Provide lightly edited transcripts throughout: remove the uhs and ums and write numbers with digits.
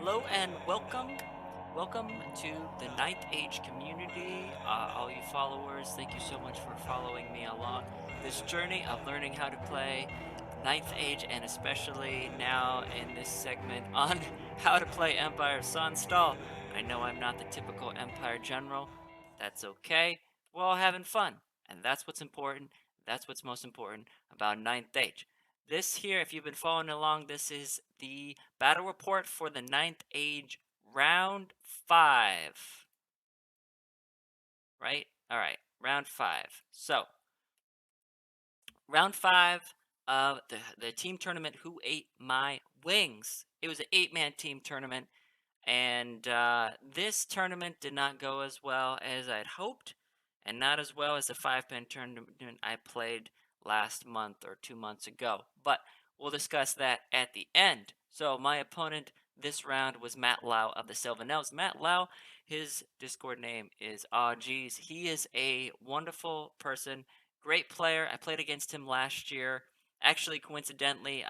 Hello and welcome. Welcome to the Ninth Age community. All you followers, thank you so much for following me along this journey of learning how to play Ninth Age, and especially now in this segment on how to play Empire of Sunstal. I know I'm not the typical Empire general. That's okay. We're all having fun, and that's what's important. That's what's most important about Ninth Age. This here, if you've been following along, this is the battle report for the Ninth Age round 5. Right? Alright, round 5. So, round 5 of the team tournament Who Ate My Wings? It was an 8-man team tournament, and this tournament did not go as well as I'd hoped, and not as well as the 5-man tournament I played last month or 2 months ago. But we'll discuss that at the end. So my opponent this round was Matt Lau of the Sylvanels. Matt Lau, his Discord name is Geez. He is a wonderful person, great player. I played against him last year. Actually, coincidentally,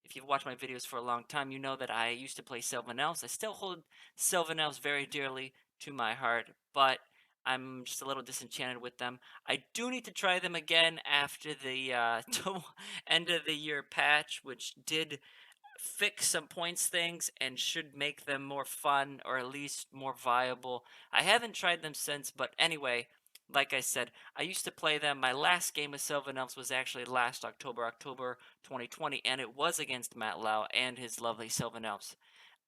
if you've watched my videos for a long time, you know that I used to play Sylvanels. I still hold Sylvanels very dearly to my heart, but I'm just a little disenchanted with them. I do need to try them again after the end of the year patch, which did fix some points things and should make them more fun or at least more viable. I haven't tried them since, but anyway, like I said, I used to play them. My last game with Sylvanelps was actually last October 2020, and it was against Matt Lau and his lovely Sylvanelps.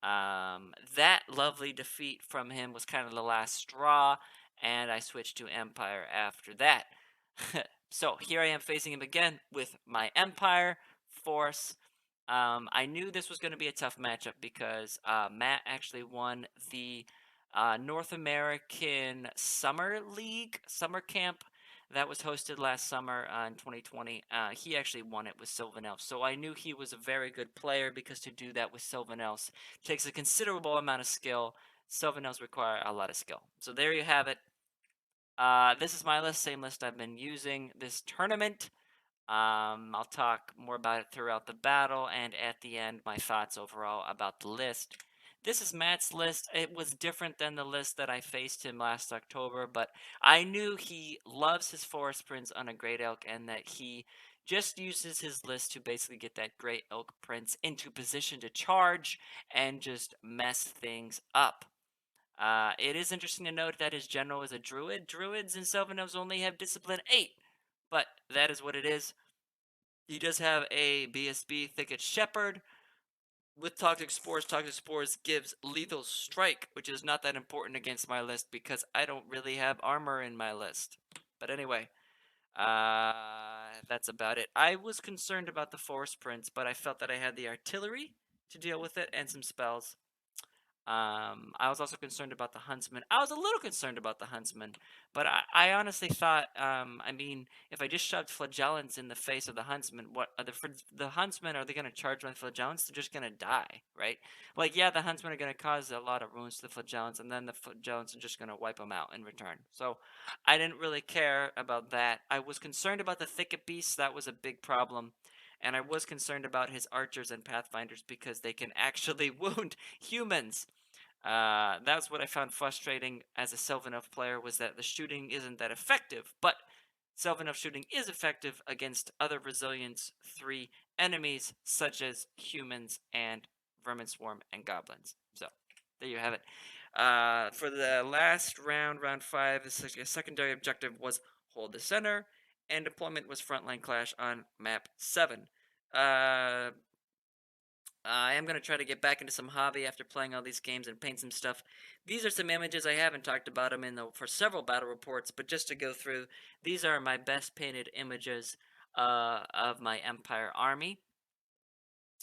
That lovely defeat from him was kind of the last straw, and I switched to Empire after that. So here I am facing him again with my Empire force. I knew this was going to be a tough matchup because Matt actually won the North American Summer League Summer Camp that was hosted last summer in 2020. He actually won it with Sylvanelf, so I knew he was a very good player because to do that with Sylvanelf takes a considerable amount of skill. Sylvanelfs require a lot of skill. So there you have it. This is my list, same list I've been using this tournament. I'll talk more about it throughout the battle and at the end, my thoughts overall about the list. This is Matt's list. It was different than the list that I faced him last October, but I knew he loves his Forest Prince on a Great Elk and that he just uses his list to basically get that Great Elk Prince into position to charge and just mess things up. It is interesting to note that his general is a druid. Druids in Sylvanos only have discipline 8, but that is what it is. He does have a BSB Thicket Shepherd with Toxic Spores. Toxic Spores gives Lethal Strike, which is not that important against my list because I don't really have armor in my list. But anyway, that's about it. I was concerned about the Forest Prince, but I felt that I had the artillery to deal with it and some spells. I was also concerned about the Huntsman. I was a little concerned about the Huntsman, but I honestly thought, I mean, if I just shoved flagellants in the face of the Huntsman, what are the Huntsmen, are they going to charge my flagellants? They're just going to die, right? Like, yeah, the Huntsmen are going to cause a lot of wounds to the flagellants, and then the flagellants are just going to wipe them out in return. So I didn't really care about that. I was concerned about the Thicket Beasts. That was a big problem. And I was concerned about his archers and pathfinders because they can actually wound humans. That's what I found frustrating as a Sylvanov player, was that the shooting isn't that effective, but Sylvanov shooting is effective against other Resilience 3 enemies, such as humans and Vermin Swarm and Goblins. So, there you have it. For the last round, round 5, the secondary objective was hold the center, and deployment was frontline clash on map 7. I am going to try to get back into some hobby after playing all these games and paint some stuff. These are some images. I haven't talked about them for several battle reports, but just to go through, these are my best painted images of my Empire army.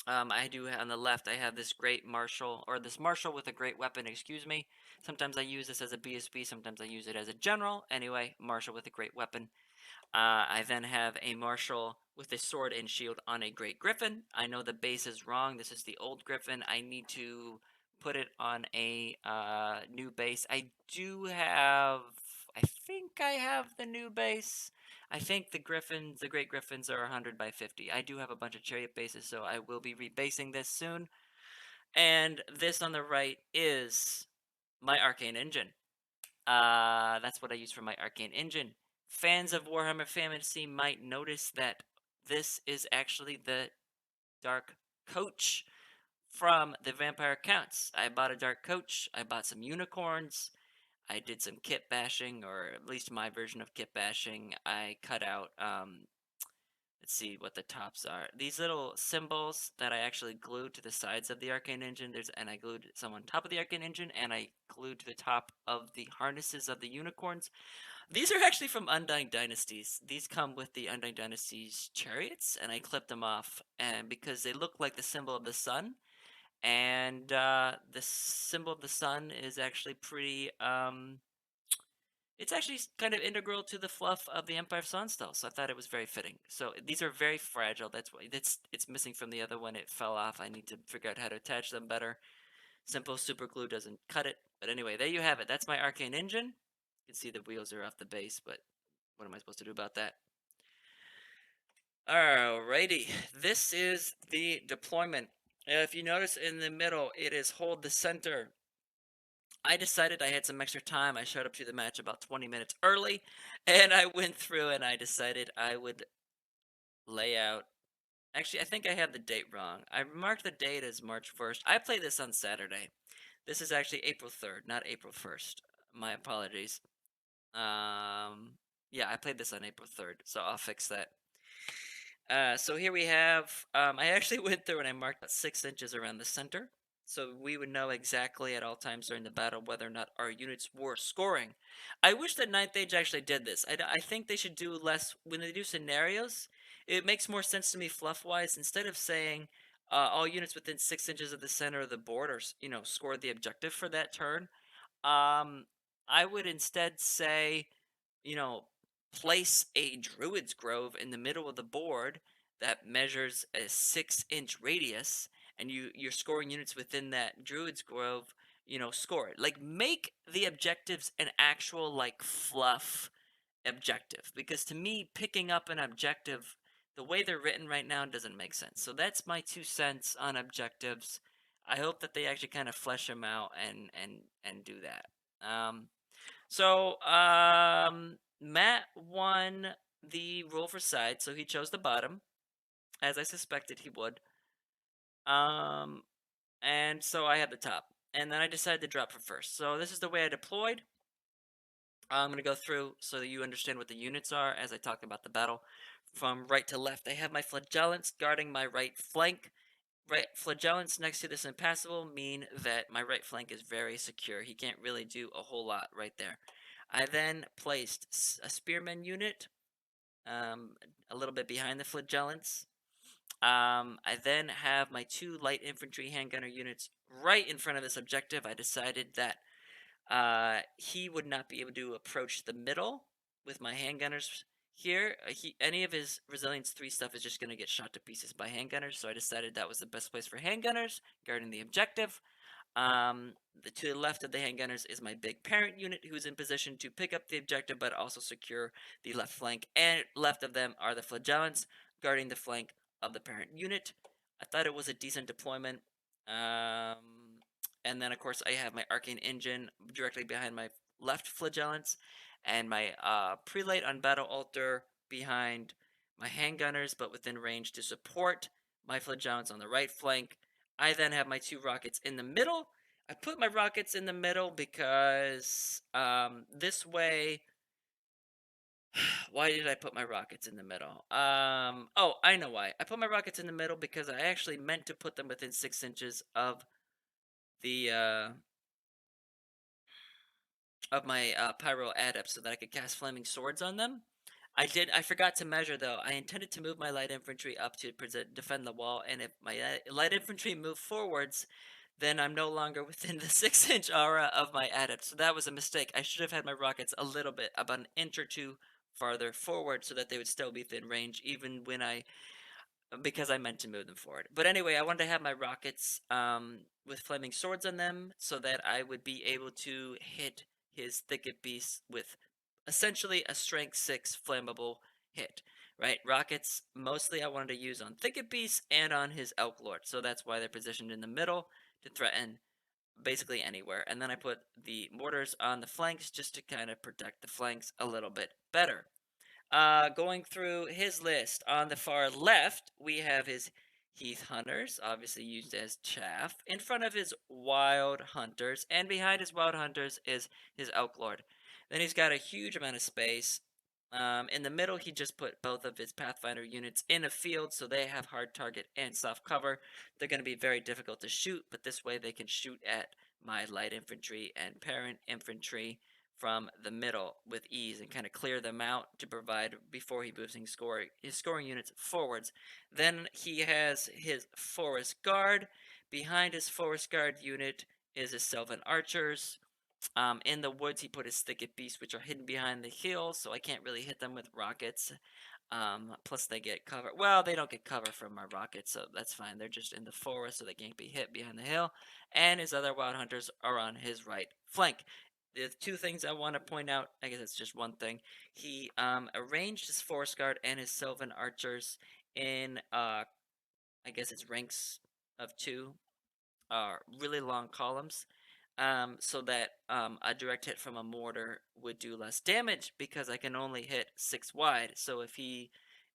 I do on the left, I have this great marshal, or this marshal with a great weapon, excuse me. Sometimes I use this as a BSB, sometimes I use it as a general. Anyway, marshal with a great weapon. I then have a marshal with a sword and shield on a great griffin. I know the base is wrong. This is the old griffin. I need to put it on a new base. I think I have the new base. I think the great griffins are 100 by 50. I do have a bunch of chariot bases, so I will be rebasing this soon. And this on the right is my arcane engine. That's what I use for my arcane engine. Fans of Warhammer Fantasy might notice that this is actually the Dark Coach from the Vampire Counts. I bought a Dark Coach, I bought some unicorns, I did some kit bashing, or at least my version of kit bashing. I cut out, let's see what the tops are. These little symbols that I actually glued to the sides of the Arcane Engine. And I glued some on top of the Arcane Engine, and I glued to the top of the harnesses of the unicorns. These are actually from Undying Dynasties. These come with the Undying Dynasties chariots, and I clipped them off, and because they look like the symbol of the sun, and the symbol of the sun is actually pretty. It's actually kind of integral to the fluff of the Empire of Sunstar, so I thought it was very fitting. So these are very fragile. That's why it's missing from the other one. It fell off. I need to figure out how to attach them better. Simple super glue doesn't cut it. But anyway, there you have it. That's my arcane engine. You can see the wheels are off the base, but what am I supposed to do about that? Alrighty, this is the deployment. If you notice in the middle, it is hold the center. I decided I had some extra time. I showed up to the match about 20 minutes early, and I went through and I decided I would lay out. Actually, I think I have the date wrong. I marked the date as March 1st. I played this on Saturday. This is actually April 3rd, not April 1st. My apologies. Yeah, I played this on April 3rd, so I'll fix that. So here we have, I actually went through and I marked out 6 inches around the center. So we would know exactly at all times during the battle whether or not our units were scoring. I wish that Ninth Age actually did this. I think they should do less, when they do scenarios, it makes more sense to me fluff-wise. Instead of saying all units within 6 inches of the center of the board are, score the objective for that turn, um, I would instead say, you know, place a Druid's Grove in the middle of the board that measures a 6 inch radius, and you're scoring units within that Druid's Grove, score it. Like, make the objectives an actual, like, fluff objective. Because to me, picking up an objective, the way they're written right now, doesn't make sense. So that's my 2 cents on objectives. I hope that they actually kind of flesh them out and do that. Matt won the roll for side, so he chose the bottom, as I suspected he would. Um, and so I had the top, and then I decided to drop for first. So this is the way I deployed. I'm going to go through so that you understand what the units are as I talk about the battle. From right to left, I have my flagellants guarding my right flank. Right, flagellants next to this impassable mean that my right flank is very secure. He can't really do a whole lot right there. I then placed a spearman unit a little bit behind the flagellants. I then have my 2 light infantry handgunner units right in front of this objective. I decided that he would not be able to approach the middle with my handgunners here. Any of his Resilience 3 stuff is just going to get shot to pieces by handgunners, so I decided that was the best place for handgunners, guarding the objective. To the left of the handgunners is my big parent unit, who's in position to pick up the objective, but also secure the left flank. And left of them are the flagellants, guarding the flank of the parent unit. I thought it was a decent deployment. And then, of course, I have my arcane engine directly behind my left flagellants, and my prelate on battle altar behind my handgunners, but within range to support my flagellants on the right flank. I then have my 2 rockets in the middle. I put my rockets in the middle because this way. Why did I put my rockets in the middle? Oh, I know why. I put my rockets in the middle because I actually meant to put them within 6 inches of the of my pyro adepts so that I could cast flaming swords on them. I forgot to measure though. I intended to move my light infantry up to defend the wall, and if my light infantry move forwards, then I'm no longer within the 6 inch aura of my adept. So that was a mistake. I should have had my rockets a little bit, about an inch or two farther forward, so that they would still be within range, even when because I meant to move them forward. But anyway, I wanted to have my rockets with flaming swords on them so that I would be able to hit his thicket beast with essentially a strength 6 flammable hit. Right? Rockets mostly I wanted to use on thicket beast and on his elk lord. So that's why they're positioned in the middle to threaten basically anywhere. And then I put the mortars on the flanks just to kind of protect the flanks a little bit better. Going through his list, on the far left, we have his Heath Hunters, obviously used as chaff. In front of his Wild Hunters, and behind his Wild Hunters is his Elk Lord. Then he's got a huge amount of space. In the middle, he just put both of his Pathfinder units in a field, so they have hard target and soft cover. They're going to be very difficult to shoot, but this way they can shoot at my light infantry and parent infantry from the middle with ease and kind of clear them out to provide before he moves his scoring units forwards. Then he has his Forest Guard. Behind his Forest Guard unit is his Sylvan Archers. In the woods, he put his Thicket Beasts, which are hidden behind the hills, so I can't really hit them with rockets. Plus they get cover. Well, they don't get cover from my rockets, so that's fine. They're just in the forest, so they can't be hit behind the hill. And his other Wild Hunters are on his right flank. The two things I want to point out, I guess it's just one thing. He arranged his Forest Guard and his Sylvan Archers in, I guess it's ranks of two, really long columns, so that a direct hit from a mortar would do less damage because I can only hit 6 wide. So if he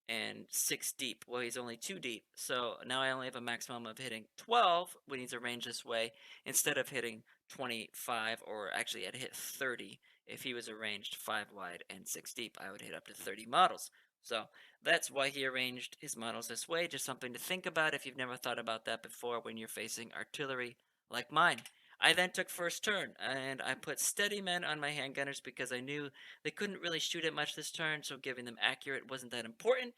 and 6 deep, well, he's only 2 deep. So now I only have a maximum of hitting 12 when he's arranged this way instead of hitting 25, or actually I'd hit 30 if he was arranged 5 wide and 6 deep. I would hit up to 30 models. So that's why he arranged his models this way. Just something to think about if you've never thought about that before when you're facing artillery like mine. I then took first turn, and I put steady men on my handgunners because I knew they couldn't really shoot it much this turn, so giving them accurate wasn't that important.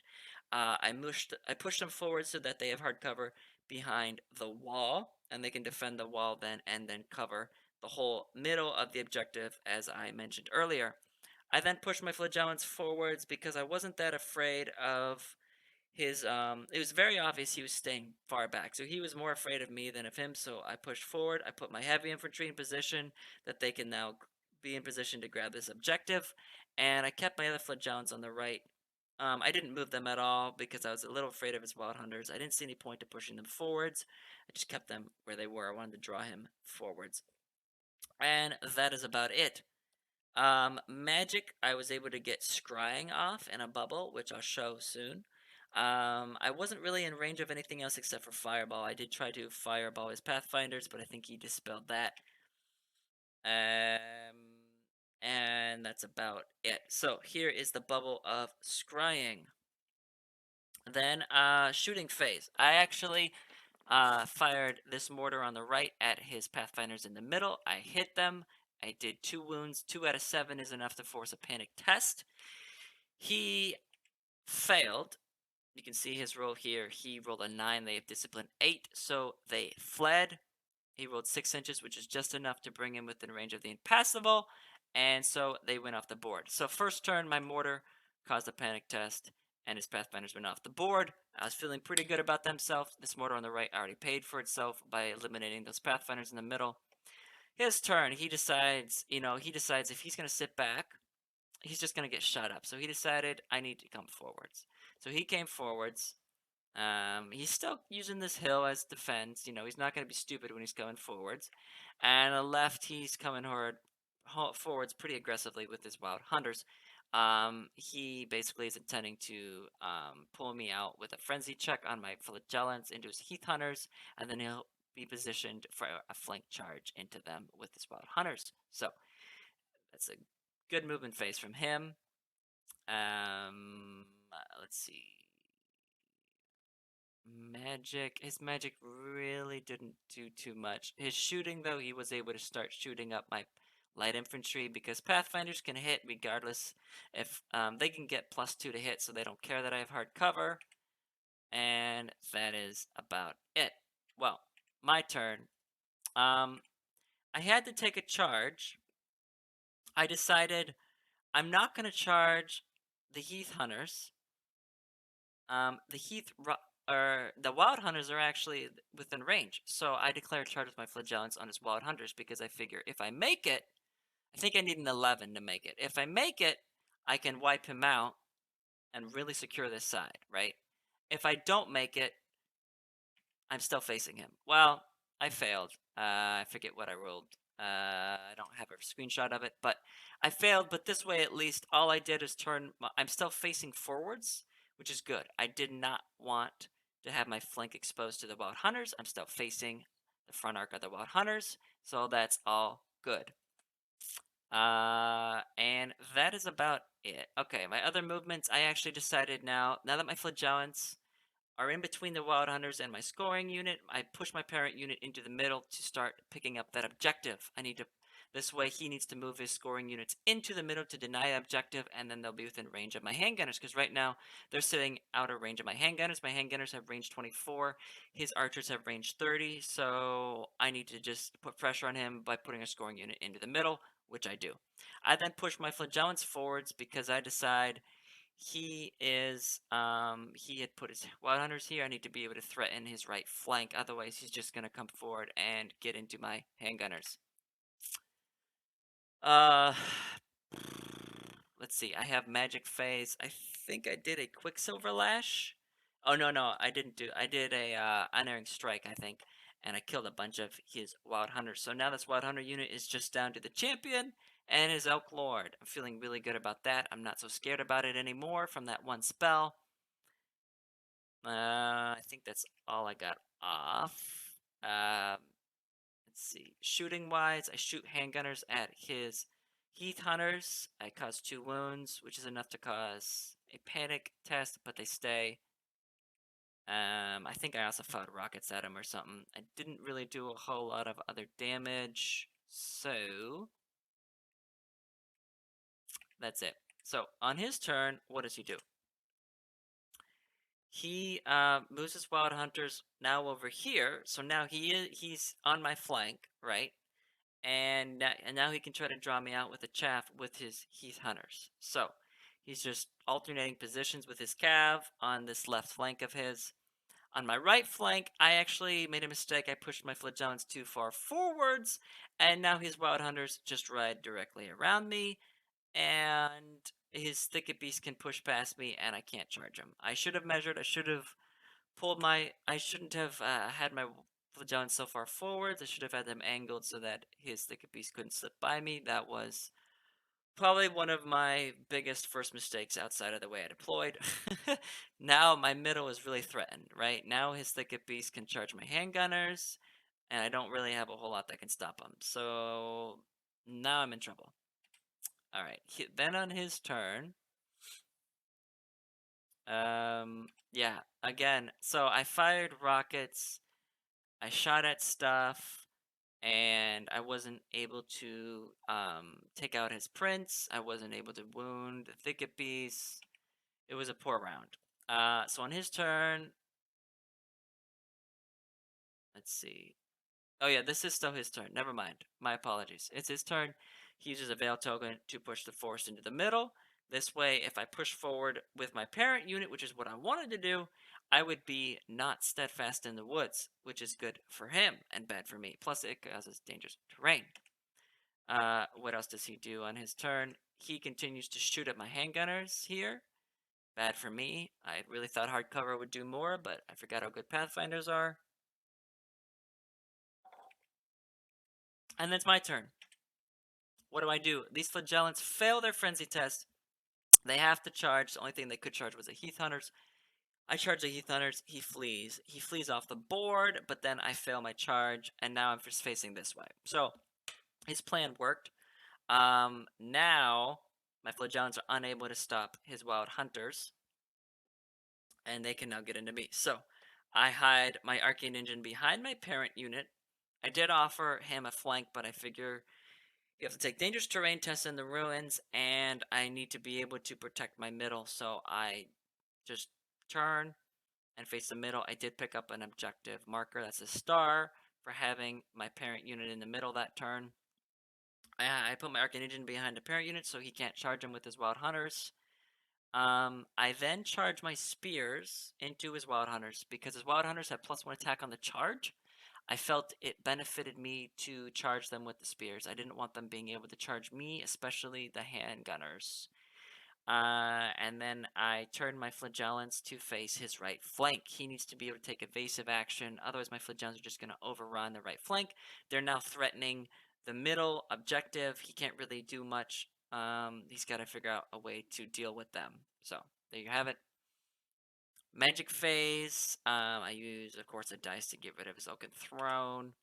I pushed them forward so that they have hard cover behind the wall, and they can defend the wall then and then cover the whole middle of the objective, as I mentioned earlier. I then pushed my flagellants forwards because I wasn't that afraid of his it was very obvious he was staying far back, so he was more afraid of me than of him. So I pushed forward. I put my heavy infantry in position that they can now be in position to grab this objective, and I kept my other flagellants on the right. I didn't move them at all because I was a little afraid of his Wild Hunters. I didn't see any point to pushing them forwards. I just kept them where they were. I wanted to draw him forwards, and that is about it. Magic, I was able to get scrying off in a bubble, which I'll show soon. I wasn't really in range of anything else except for Fireball. I did try to Fireball his Pathfinders, but I think he dispelled that. Um, and that's about it. So here is the bubble of scrying. Then, shooting phase. I actually fired this mortar on the right at his Pathfinders in the middle. I hit them. I did 2 wounds. 2 out of 7 is enough to force a panic test. He failed. You can see his roll here. He rolled a 9. They have discipline 8, so they fled. He rolled 6 inches, which is just enough to bring him within range of the impassable, and so they went off the board. So first turn, my mortar caused a panic test, and his Pathfinders went off the board. I was feeling pretty good about themselves. This mortar on the right already paid for itself by eliminating those Pathfinders in the middle. His turn, he decides if he's going to sit back, he's just going to get shut up. So he decided, I need to come forwards. So he came forwards. He's still using this hill as defense. He's not going to be stupid when he's going forwards. And on the left, he's coming forwards pretty aggressively with his Wild Hunters. He basically is intending to pull me out with a frenzy check on my flagellants into his Heath Hunters, and then he'll be positioned for a flank charge into them with his Wild Hunters. So that's a good movement phase from him. Let's see. His magic really didn't do too much. His shooting, though, he was able to start shooting up my light infantry because Pathfinders can hit regardless if they can get +2 to hit, so they don't care that I have hard cover. And that is about it. Well, my turn. I had to take a charge. I decided I'm not going to charge the Heath Hunters. The Wild Hunters are actually within range, so I declare charge with my flagellants on his Wild Hunters because I figure if I make it, I think I need an 11 to make it. If I make it, I can wipe him out and really secure this side, right? If I don't make it, I'm still facing him. Well, I failed. I forget what I rolled. I don't have a screenshot of it, but I failed. But this way, at least, all I did is I'm still facing forwards, which is good. I did not want to have my flank exposed to the Wild Hunters. I'm still facing the front arc of the Wild Hunters, so that's all good. And that is about it. Okay, my other movements, I actually decided now that my flagellants are in between the Wild Hunters and my scoring unit, I push my parent unit into the middle to start picking up that objective. This way he needs to move his scoring units into the middle to deny objective, and then they'll be within range of my handgunners, because right now they're sitting out of range of my handgunners. My handgunners have range 24, his archers have range 30, so I need to just put pressure on him by putting a scoring unit into the middle, which I do. I then push my flagellants forwards because I decide he had put his Wild Hunters here. I need to be able to threaten his right flank, otherwise he's just gonna come forward and get into my handgunners. Uh, let's see. I have Magic Phase. I think I did a Quicksilver Lash. Oh no, I didn't do. I did a Unerring Strike, I think, and I killed a bunch of his Wild Hunters. So now this Wild Hunter unit is just down to the champion and his Elk Lord. I'm feeling really good about that. I'm not so scared about it anymore from that one spell. I think that's all I got off. Let's see. Shooting wise, I shoot handgunners at his Heath Hunters. I cause 2 wounds, which is enough to cause a panic test, but they stay. I think I also fired rockets at him or something. I didn't really do a whole lot of other damage, so that's it. So on his turn, what does he do? He moves his Wild Hunters now over here, so now he's on my flank, right? And now he can try to draw me out with a chaff with his Heath Hunters. So he's just alternating positions with his cav on this left flank of his. On my right flank, I actually made a mistake. I pushed my flagellants too far forwards, and now his Wild Hunters just ride directly around me, and his Thicket Beast can push past me, and I can't charge him. I should have measured. I should have I shouldn't have had my flagellants so far forwards. I should have had them angled so that his Thicket Beast couldn't slip by me. That was probably one of my biggest first mistakes outside of the way I deployed. Now my middle is really threatened, right? Now his Thicket Beast can charge my handgunners, and I don't really have a whole lot that can stop him. So now I'm in trouble. Alright, then on his turn, yeah, again, so I fired rockets, I shot at stuff, and I wasn't able to take out his prince. I wasn't able to wound the Thicket Beast. It was a poor round. So on his turn, let's see. Oh yeah, this is still his turn. Never mind. My apologies. It's his turn. He uses a Veil Token to push the force into the middle. This way, if I push forward with my parent unit, which is what I wanted to do, I would be not steadfast in the woods, which is good for him and bad for me. Plus, it causes dangerous terrain. What else does he do on his turn? He continues to shoot at my handgunners here. Bad for me. I really thought hardcover would do more, but I forgot how good Pathfinders are. And it's my turn. What do I do? These flagellants fail their frenzy test. They have to charge. The only thing they could charge was the Heath Hunters. I charge the Heath Hunters. He flees. He flees off the board, but then I fail my charge, and now I'm just facing this way. So his plan worked. Now my flagellants are unable to stop his Wild Hunters, and they can now get into me. So I hide my Arcane Engine behind my parent unit. I did offer him a flank, but I figure you have to take dangerous terrain tests in the ruins, and I need to be able to protect my middle, so I just turn and face the middle. I did pick up an objective marker. That's a star for having my parent unit in the middle that turn. I put my Arcane Engine behind the parent unit so he can't charge him with his Wild Hunters. I then charge my spears into his Wild Hunters because his Wild Hunters have +1 attack on the charge. I felt it benefited me to charge them with the spears. I didn't want them being able to charge me, especially the handgunners. And then I turn my flagellants to face his right flank. He needs to be able to take evasive action. Otherwise, my flagellants are just going to overrun the right flank. They're now threatening the middle objective. He can't really do much. He's got to figure out a way to deal with them. So there you have it. Magic phase. I use, of course, a dice to get rid of his Oaken Throne.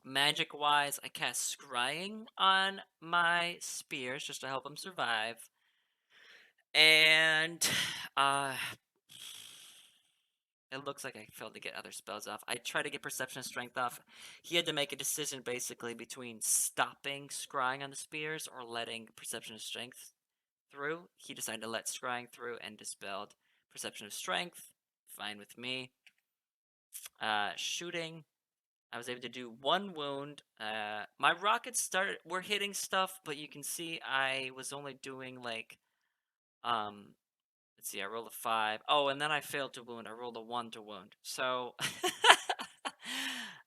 Magic wise, I cast Scrying on my spears just to help him survive. And uh it looks like I failed to get other spells off. I tried to get Perception and Strength off. He had to make a decision basically between stopping Scrying on the spears or letting Perception and Strength through. He decided to let Scrying through and dispelled Perception of Strength. Fine with me. Shooting. I was able to do 1 wound. My rockets were hitting stuff, but you can see I was only doing like, let's see, I rolled a 5. Oh, and then I failed to wound. I rolled a 1 to wound. So,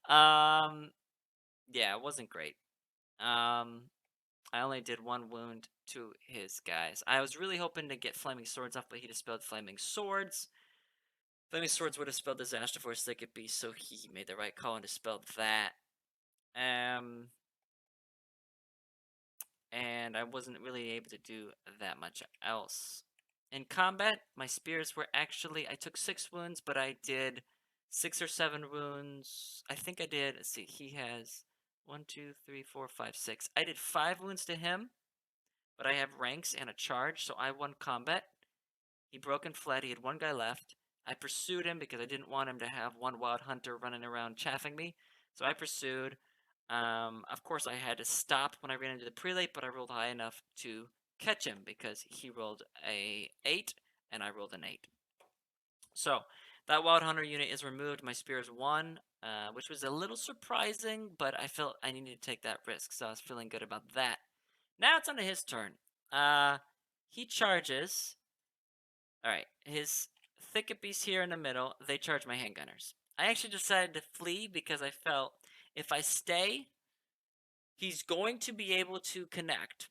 um, yeah, it wasn't great. I only did 1 wound to his guys. I was really hoping to get Flaming Swords off, but he dispelled Flaming Swords. Flaming Swords would have spelled Disaster for a Thicket Beast, so he made the right call and dispelled that. And I wasn't really able to do that much else. In combat, my spears were actually, I took 6 wounds, but I did 6 or 7 wounds. I think I did, let's see, he has 1, 2, 3, 4, 5, 6. I did 5 wounds to him, but I have ranks and a charge, so I won combat. He broke and fled, he had 1 guy left. I pursued him because I didn't want him to have 1 wild hunter running around chaffing me. So I pursued. Of course, I had to stop when I ran into the prelate, but I rolled high enough to catch him because he rolled a 8 and I rolled an 8. So that wild hunter unit is removed. My spear is 1, which was a little surprising, but I felt I needed to take that risk, so I was feeling good about that. Now it's on to his turn. He charges. All right, his thicket beast here in the middle. They charge my handgunners. I actually decided to flee because I felt if I stay, he's going to be able to connect,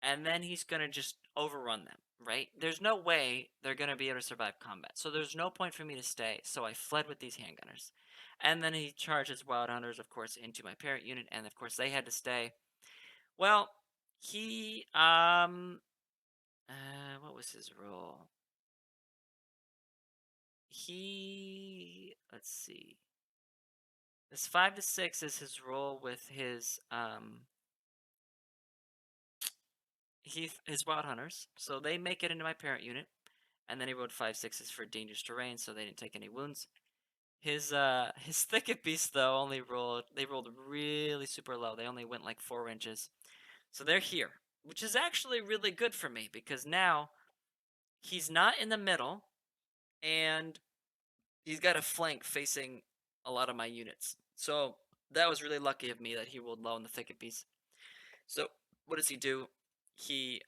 and then he's going to just overrun them, right? There's no way they're going to be able to survive combat. So there's no point for me to stay. So I fled with these handgunners. And then he charges Wild Hunters, of course, into my parent unit, and of course they had to stay. Well, he, what was his role? Let's see. This 5 to 6 is his role with his Wild Hunters. So they make it into my parent unit. And then he rolled 5 6s for dangerous terrain, so they didn't take any wounds. His Thicket Beast though they rolled really super low. They only went like 4 inches. So they're here, which is actually really good for me because now he's not in the middle and he's got a flank facing a lot of my units. So that was really lucky of me that he rolled low in the Thicket Beast. So what does he do? He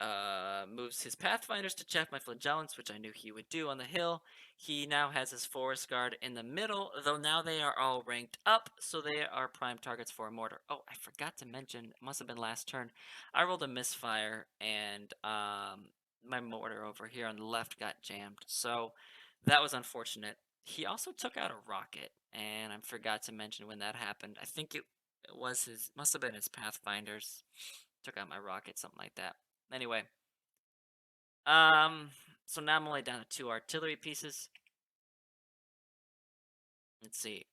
moves his Pathfinders to check my Flagellants, which I knew he would do on the hill. He now has his Forest Guard in the middle, though now they are all ranked up, so they are prime targets for a mortar. Oh, I forgot to mention, it must have been last turn. I rolled a misfire, and my mortar over here on the left got jammed, so that was unfortunate. He also took out a rocket, and I forgot to mention when that happened. I think it was must have been his Pathfinders. Took out my rocket, something like that. Anyway, so now I'm only down to 2 artillery pieces. Let's see.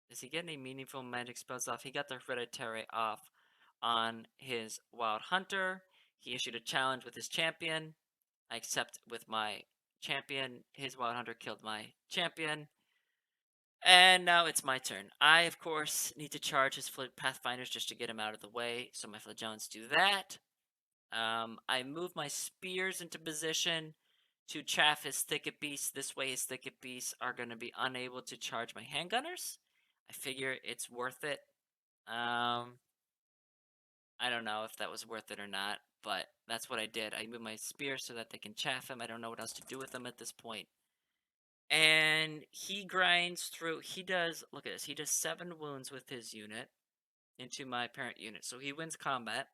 Does he get any meaningful magic spells off? He got the Hereditary off on his Wild Hunter. He issued a challenge with his champion. I accept with my champion. His Wild Hunter killed my champion. And now it's my turn. I, of course, need to charge his Pathfinders just to get him out of the way, so my Flagellants do that. I move my spears into position to chaff his Thicket Beasts. This way his Thicket Beasts are going to be unable to charge my handgunners. I figure it's worth it. I don't know if that was worth it or not, but that's what I did. I moved my spear so that they can chaff him. I don't know what else to do with him at this point. And he grinds through. Look at this. He does 7 wounds with his unit into my parent unit. So he wins combat.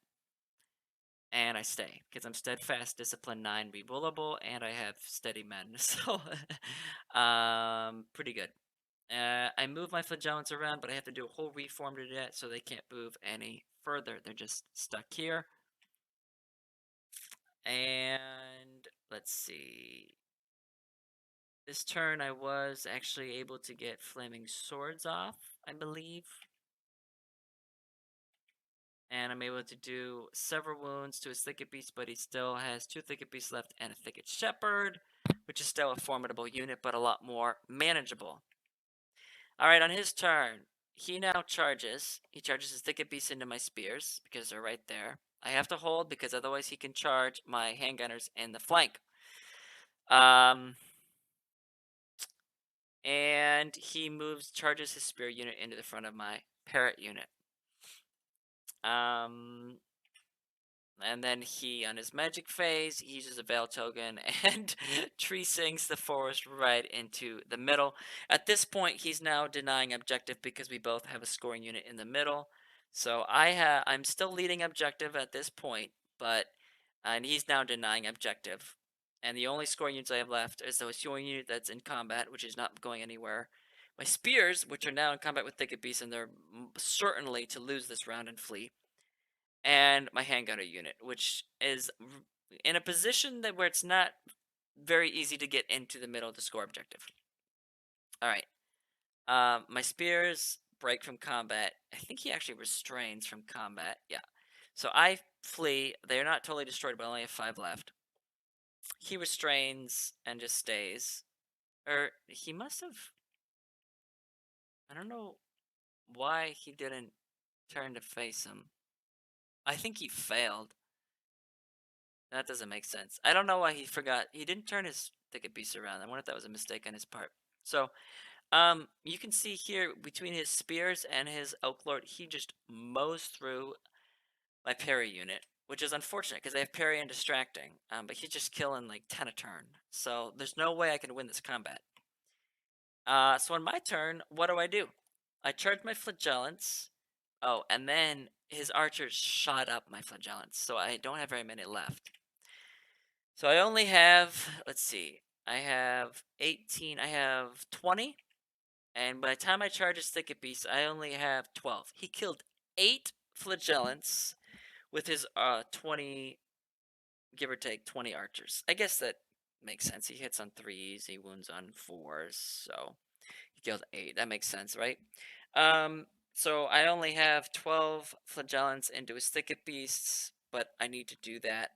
and I stay because I'm steadfast, discipline 9, rerollable, and I have steady madness. So, pretty good. I move my flagellants around, but I have to do a whole reform to do that, so they can't move any further. They're just stuck here. And let's see. This turn, I was actually able to get flaming swords off, I believe. And I'm able to do several wounds to his Thicket Beast, but he still has 2 Thicket Beasts left and a Thicket Shepherd, which is still a formidable unit, but a lot more manageable. Alright, on his turn, he now charges. He charges his Thicket Beast into my spears, because they're right there. I have to hold, because otherwise he can charge my handgunners in the flank. And he charges his spear unit into the front of my parrot unit. And then he, on his magic phase, he uses a Veil Token and tree sinks the forest right into the middle. At this point, he's now denying objective because we both have a scoring unit in the middle. So I'm still leading objective at this point, and he's now denying objective. And the only scoring units I have left is the scoring unit that's in combat, which is not going anywhere. My spears, which are now in combat with Thicket Beasts, and they're certainly to lose this round and flee, and my handgunner unit, which is in a position where it's not very easy to get into the middle to score objective. All right. My spears break from combat. I think he actually restrains from combat. Yeah. So I flee. They're not totally destroyed, but I only have 5 left. He restrains and just stays. Or he must have. I don't know why he didn't turn to face him. I think he failed. That doesn't make sense. I don't know why he forgot. He didn't turn his Thicket Beast around. I wonder if that was a mistake on his part. So, you can see here between his spears and his Elk Lord, he just mows through my parry unit, which is unfortunate because I have parry and distracting. But he's just killing like 10 a turn. So there's no way I can win this combat. So on my turn, what do? I charge my flagellants. Oh, and then his archers shot up my flagellants, so I don't have very many left. So I only have, let's see, I have 18, I have 20, and by the time I charge his Thicket Beast, I only have 12. He killed 8 flagellants with his 20, give or take 20 archers. I guess that makes sense. He hits on 3s, he wounds on 4s, so he killed 8. That makes sense, right? So I only have 12 flagellants into his Thicket Beasts, but I need to do that.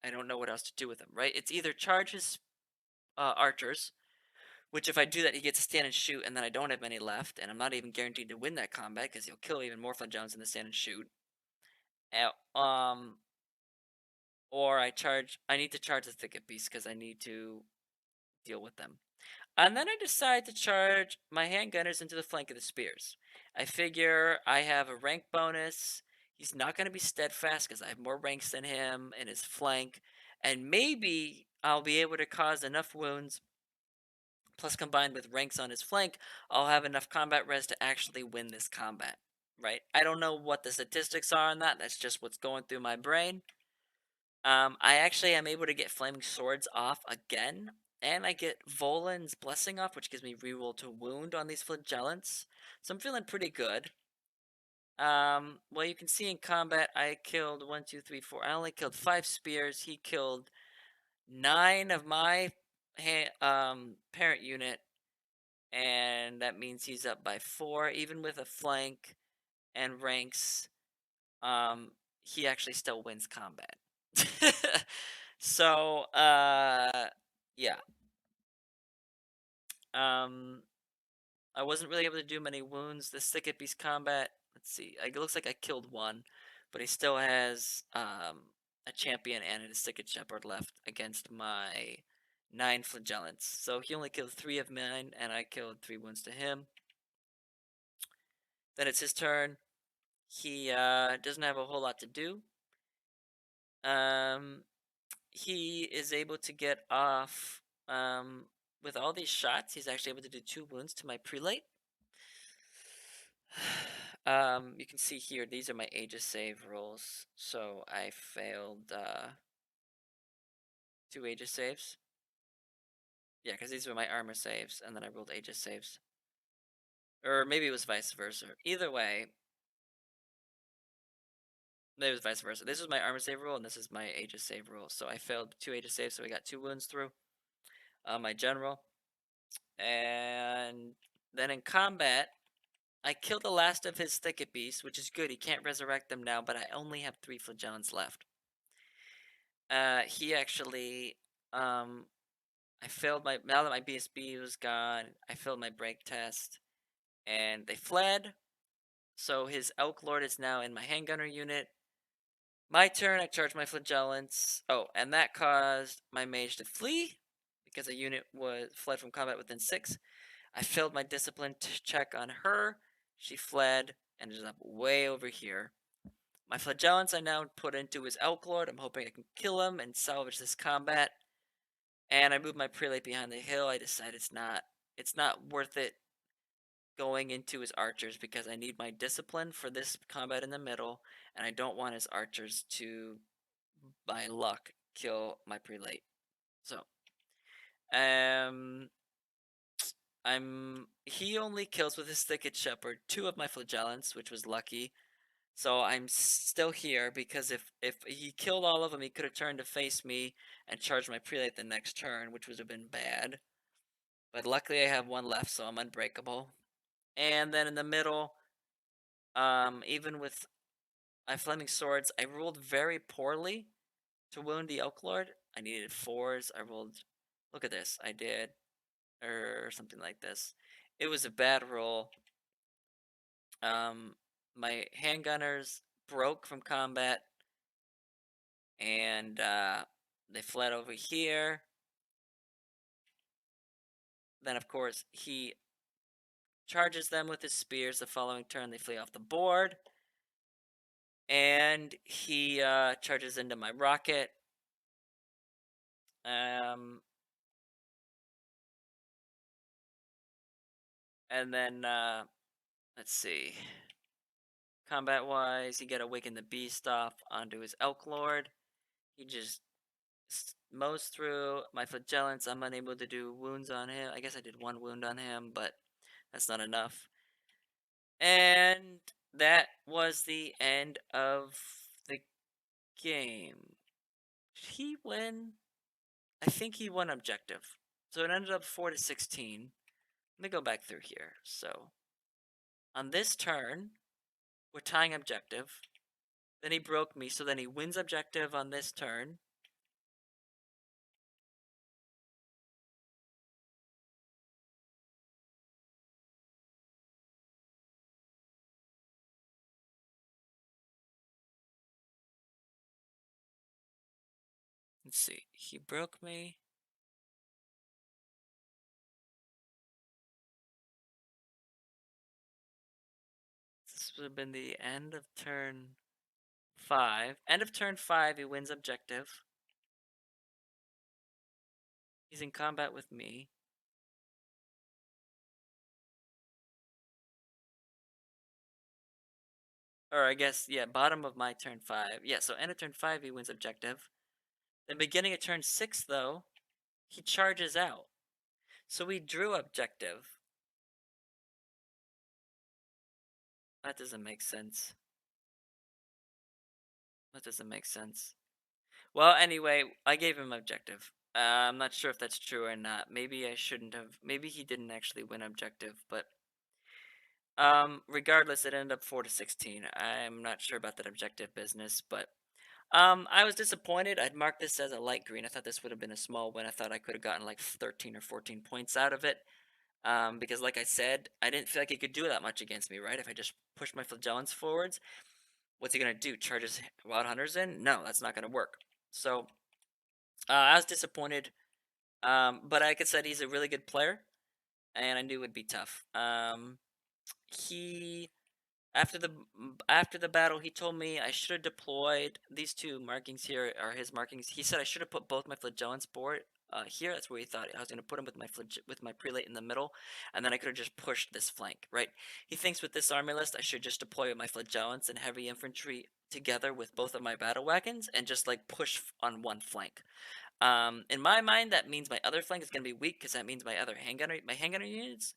I don't know what else to do with him, right? It's either charge his archers, which if I do that, he gets to stand and shoot, and then I don't have many left, and I'm not even guaranteed to win that combat because he'll kill even more flagellants in the stand and shoot. Or I need to charge the Thicket Beast because I need to deal with them. And then I decide to charge my handgunners into the flank of the spears. I figure I have a rank bonus. He's not going to be steadfast because I have more ranks than him in his flank. And maybe I'll be able to cause enough wounds, plus combined with ranks on his flank, I'll have enough combat res to actually win this combat. Right? I don't know what the statistics are on that. That's just what's going through my brain. I actually am able to get Flaming Swords off again, and I get Volan's Blessing off, which gives me reroll to wound on these flagellants. So I'm feeling pretty good. Well, you can see in combat, I killed 1, 2, 3, 4. I only killed 5 spears. He killed 9 of my parent unit, and that means he's up by 4. Even with a flank and ranks, he actually still wins combat. So, yeah. I wasn't really able to do many wounds. This Thicket Beast combat, let's see, it looks like I killed 1, but he still has a champion and a Thicket Shepherd left against my 9 flagellants. So he only killed 3 of mine, and I killed 3 wounds to him. Then it's his turn. He doesn't have a whole lot to do. He is able to get off with all these shots. He's actually able to do 2 wounds to my prelate. You can see here, these are my Aegis save rolls. So I failed 2 Aegis saves. Yeah, because these were my armor saves, and then I rolled Aegis saves. Or maybe it was vice versa. Either way, maybe it was vice versa. This was my armor save roll, and this is my Aegis save roll. So I failed 2 Aegis saves, so we got 2 wounds through my general. And then in combat, I killed the last of his Thicket Beasts, which is good. He can't resurrect them now, but I only have 3 Flagellants left. He actually, I failed now that my BSB was gone, I failed my break test, and they fled. So his Elk Lord is now in my handgunner unit. My turn, I charge my Flagellants. Oh, and that caused my mage to flee, because a unit was fled from combat within 6. I failed my discipline check on her. She fled and ended up way over here. My Flagellants I now put into his Elk Lord. I'm hoping I can kill him and salvage this combat. And I moved my Prelate behind the hill. I decided it's not worth it going into his archers because I need my discipline for this combat in the middle, and I don't want his archers to, by luck, kill my Prelate. So, um, he only kills with his Thicket Shepherd 2 of my Flagellants, which was lucky. So I'm still here because if he killed all of them, he could have turned to face me and charged my Prelate the next turn, which would have been bad. But luckily I have 1 left, so I'm unbreakable. And then in the middle, even with my Fleming swords, I rolled very poorly to wound the Elk Lord. I needed 4s. I rolled, look at this, I did, or something like this. It was a bad roll. My handgunners broke from combat, and they fled over here. Then, of course, he charges them with his spears. The following turn, they flee off the board. And he charges into my rocket. And then, let's see. Combat-wise, he got Awaken the Beast off onto his Elk Lord. He just mows through my Flagellants. I'm unable to do wounds on him. I guess I did 1 wound on him, but that's not enough. And that was the end of the game. Did he win? I think he won objective. So it ended up 4-16. Let me go back through here. So on this turn, we're tying objective. Then he broke me, so then he wins objective on this turn. Let's see. He broke me. This would have been the end of turn 5. End of turn 5, he wins objective. He's in combat with me. Or I guess, yeah, bottom of my turn 5. Yeah, so end of turn 5, he wins objective. Then beginning of turn 6, though, he charges out. So we drew objective. That doesn't make sense. That doesn't make sense. Well, anyway, I gave him objective. I'm not sure if that's true or not. Maybe I shouldn't have. Maybe he didn't actually win objective, but regardless, it ended up 4-16. I'm not sure about that objective business, but I was disappointed. I'd marked this as a light green. I thought this would have been a small win. I thought I could have gotten like 13 or 14 points out of it. Because like I said, I didn't feel like he could do that much against me, right? If I just pushed my Flagellants forwards, what's he gonna do? Charge his Wild Hunters in? No, that's not gonna work. So I was disappointed. But like I said, he's a really good player, and I knew it would be tough. He after the battle, he told me I should have deployed these 2 markings here are his markings. He said I should have put both my Flagellants here. That's where he thought I was going to put him with with my prelate in the middle, and then I could have just pushed this flank, right? He thinks with this army list, I should just deploy my flagellants and heavy infantry together with both of my battle wagons and just like push on one flank. In my mind, that means my other flank is going to be weak because that means my handgunner units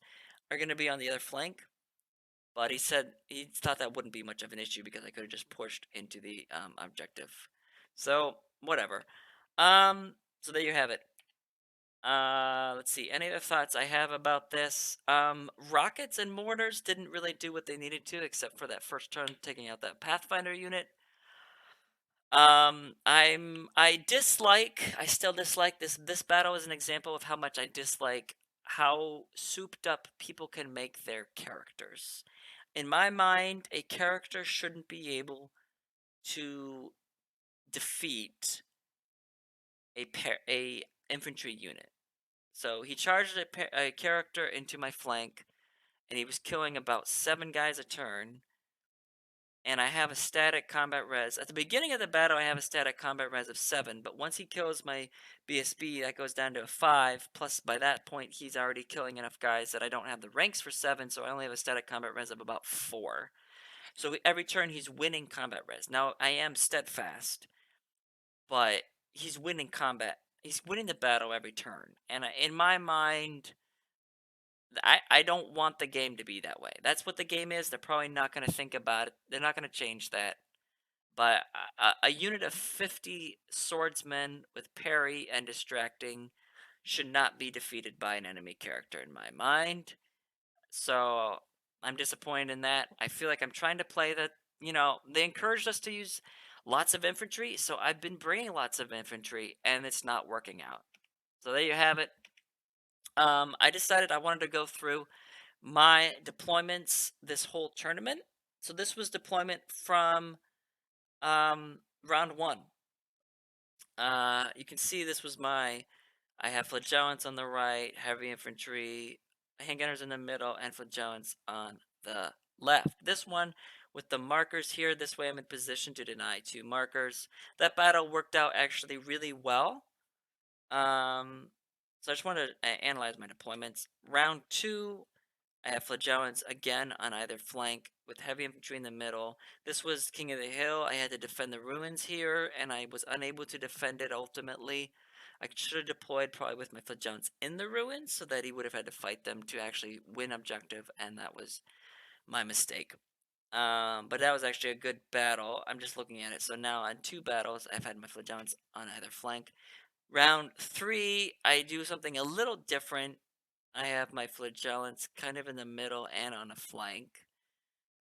are going to be on the other flank. But he said he thought that wouldn't be much of an issue because I could have just pushed into the objective. So whatever. So there you have it. Let's see. Any other thoughts I have about this? Rockets and mortars didn't really do what they needed to, except for that first turn taking out that Pathfinder unit. I still dislike this battle is an example of how much I dislike how souped up people can make their characters. In my mind, a character shouldn't be able to defeat a infantry unit. So he charged a character into my flank, and he was killing about 7 guys a turn, and I have a static combat res. At the beginning of the battle, I have a static combat res of 7, but once he kills my BSB, that goes down to a 5. Plus, by that point, he's already killing enough guys that I don't have the ranks for 7, so I only have a static combat res of about 4. So every turn, he's winning combat res. Now, I am steadfast, but he's winning combat. He's winning the battle every turn. And in my mind, I don't want the game to be that way. That's what the game is. They're probably not going to think about it. They're not going to change that. But a unit of 50 swordsmen with parry and distracting should not be defeated by an enemy character in my mind. So I'm disappointed in that. I feel like I'm trying to play they encouraged us to use lots of infantry, so I've been bringing lots of infantry, and it's not working out. So there you have it. I decided I wanted to go through my deployments this whole tournament. So this was deployment from round 1. You can see this was I have flagellants on the right, heavy infantry, handgunners in the middle, and flagellants on the left. This one with the markers here, this way I'm in position to deny 2 markers. That battle worked out actually really well. So I just wanted to analyze my deployments. Round 2, I have flagellants again on either flank with heavy infantry in the middle. This was King of the Hill. I had to defend the ruins here, and I was unable to defend it ultimately. I should have deployed probably with my flagellants in the ruins so that he would have had to fight them to actually win objective, and that was my mistake. But that was actually a good battle. I'm just looking at it. So now on 2 battles, I've had my flagellants on either flank. Round 3, I do something a little different. I have my flagellants kind of in the middle and on a flank.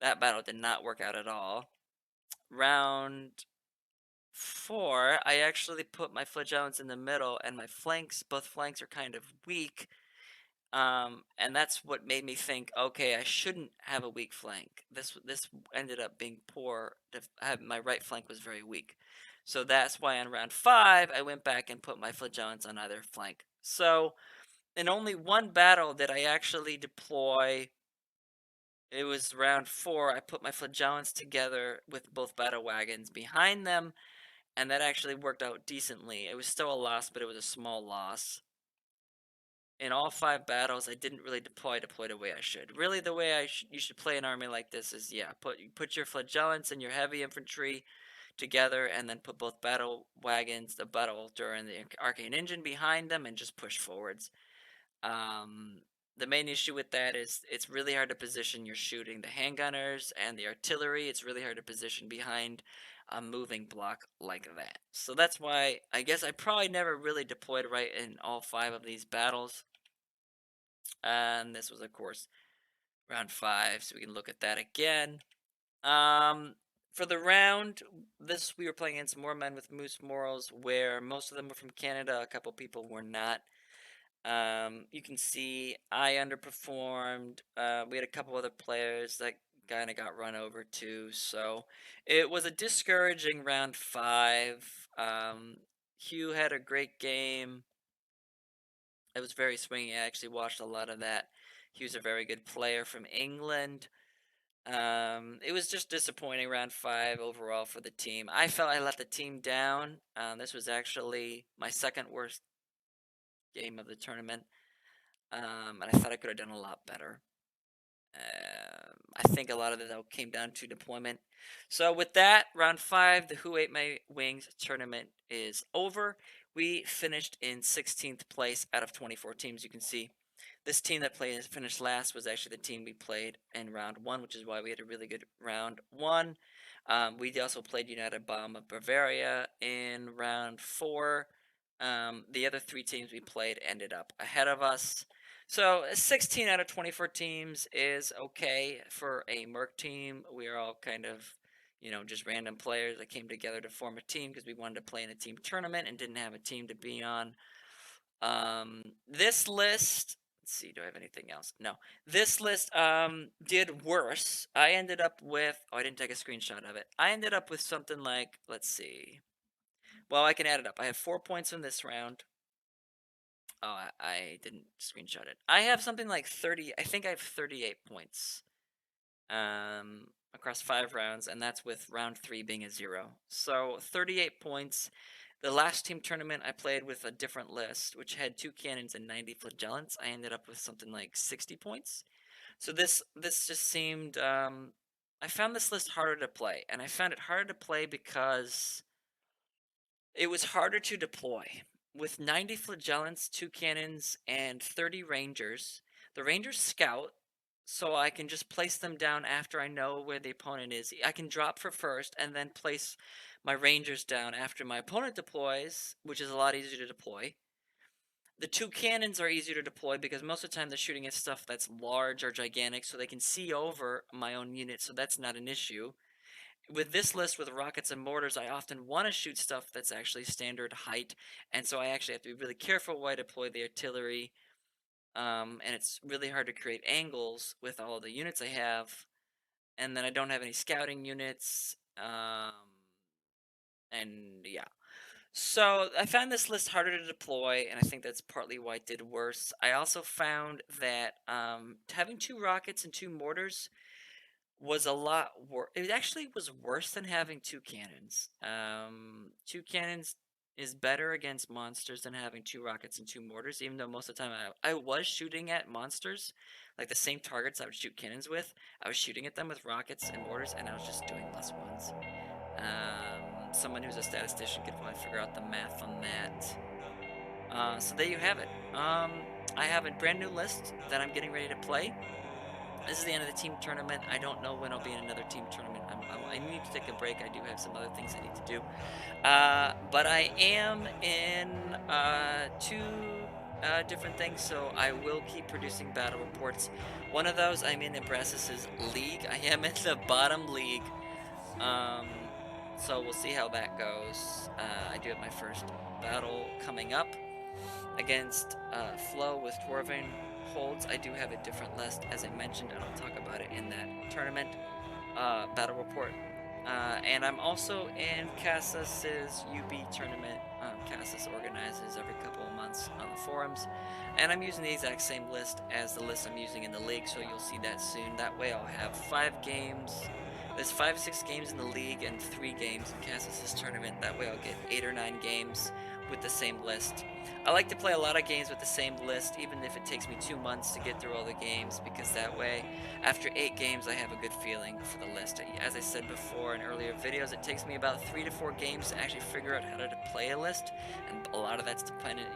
That battle did not work out at all. Round 4, I actually put my flagellants in the middle, and both flanks are kind of weak. And that's what made me think, okay, I shouldn't have a weak flank. This ended up being poor. My right flank was very weak. So that's why on round 5, I went back and put my flagellants on either flank. So in only one battle did I actually deploy. It was round 4. I put my flagellants together with both battle wagons behind them, and that actually worked out decently. It was still a loss, but it was a small loss. In all 5 battles, I didn't really deploy the way I should. Really, the way you should play an army like this is, yeah, put your flagellants and your heavy infantry together, and then put both battle wagons, the battle altar, and the arcane engine behind them, and just push forwards. The main issue with that is it's really hard to position your shooting. The handgunners and the artillery, it's really hard to position behind a moving block like that. So that's why I guess I probably never really deployed right in all 5 of these battles. And this was, of course, round 5, so we can look at that again. For the round, we were playing against more men with moose morals, where most of them were from Canada. A couple people were not. You can see I underperformed. We had a couple other players that kind of got run over too. So it was a discouraging round 5. Hugh had a great game. It was very swingy. I actually watched a lot of that. He was a very good player from England. It was just disappointing round 5 overall for the team. I felt I let the team down. This was actually my second worst game of the tournament, and I thought I could have done a lot better. I think a lot of it though came down to deployment. So with that, round 5, the Who Ate My Wings tournament is over. We finished in 16th place out of 24 teams. You can see this team that finished last was actually the team we played in round 1, which is why we had a really good round 1. We also played United Bomb of Bavaria in round 4. The other 3 teams we played ended up ahead of us. So 16 out of 24 teams is okay for a Merc team. We are all kind of, just random players that came together to form a team because we wanted to play in a team tournament and didn't have a team to be on. This list, let's see, do I have anything else? No. This list did worse. I ended up with, oh, I didn't take a screenshot of it. I ended up with something like, let's see. Well, I can add it up. I have 4 points in this round. Oh, I didn't screenshot it. I have something like 30. I think I have 38 points across 5 rounds, and that's with round 3 being a 0. So 38 points. The last team tournament I played with a different list, which had 2 cannons and 90 flagellants. I ended up with something like 60 points. So this just seemed. I found this list harder to play, and I found it harder to play because it was harder to deploy. With 90 flagellants, 2 cannons, and 30 rangers, the rangers scout, so I can just place them down after I know where the opponent is. I can drop for first and then place my rangers down after my opponent deploys, which is a lot easier to deploy. The 2 cannons are easier to deploy because most of the time they're shooting at stuff that's large or gigantic, so they can see over my own unit, so that's not an issue. With this list with rockets and mortars, I often want to shoot stuff that's actually standard height, and so I actually have to be really careful where I deploy the artillery. And it's really hard to create angles with all of the units I have, and then I don't have any scouting units. And yeah. So I found this list harder to deploy, and I think that's partly why it did worse. I also found that having 2 rockets and 2 mortars was a lot worse. It actually was worse than having 2 cannons. 2 cannons is better against monsters than having 2 rockets and 2 mortars, even though most of the time I was shooting at monsters, like the same targets I would shoot cannons with. I was shooting at them with rockets and mortars, and I was just doing less ones. Someone who's a statistician could probably figure out the math on that. So there you have it. I have a brand new list that I'm getting ready to play. This is the end of the team tournament. I don't know when I'll be in another team tournament. I need to take a break. I do have some other things I need to do. But I am in 2 different things, so I will keep producing battle reports. One of those, I'm in Abrasis's league. I am in the bottom league. So we'll see how that goes. I do have my first battle coming up against Flo with Dwarven holds. I do have a different list, as I mentioned, and I'll talk about it in that tournament battle report. And I'm also in Cassis's UB tournament. Cassis organizes every couple of months on the forums, and I'm using the exact same list as the list I'm using in the league, so you'll see that soon. That way I'll have 5 games. There's 5 or 6 games in the league and 3 games in Cassis's tournament. That way I'll get 8 or 9 games with the same list. I like to play a lot of games with the same list, even if it takes me 2 months to get through all the games, because that way, after 8 games, I have a good feeling for the list. As I said before in earlier videos, it takes me about 3 to 4 games to actually figure out how to play a list, and a lot of that's dependent,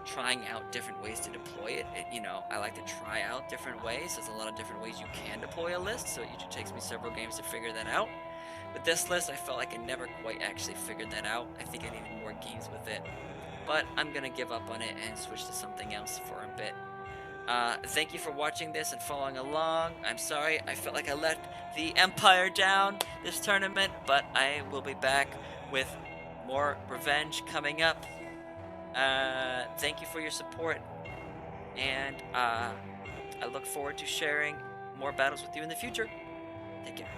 trying out different ways to deploy it. I like to try out different ways. There's a lot of different ways you can deploy a list, so it usually takes me several games to figure that out. With this list, I felt like I never quite actually figured that out. I think I needed more games with it. But I'm going to give up on it and switch to something else for a bit. Thank you for watching this and following along. I'm sorry, I felt like I let the Empire down this tournament, but I will be back with more revenge coming up. Thank you for your support, and I look forward to sharing more battles with you in the future. Take care.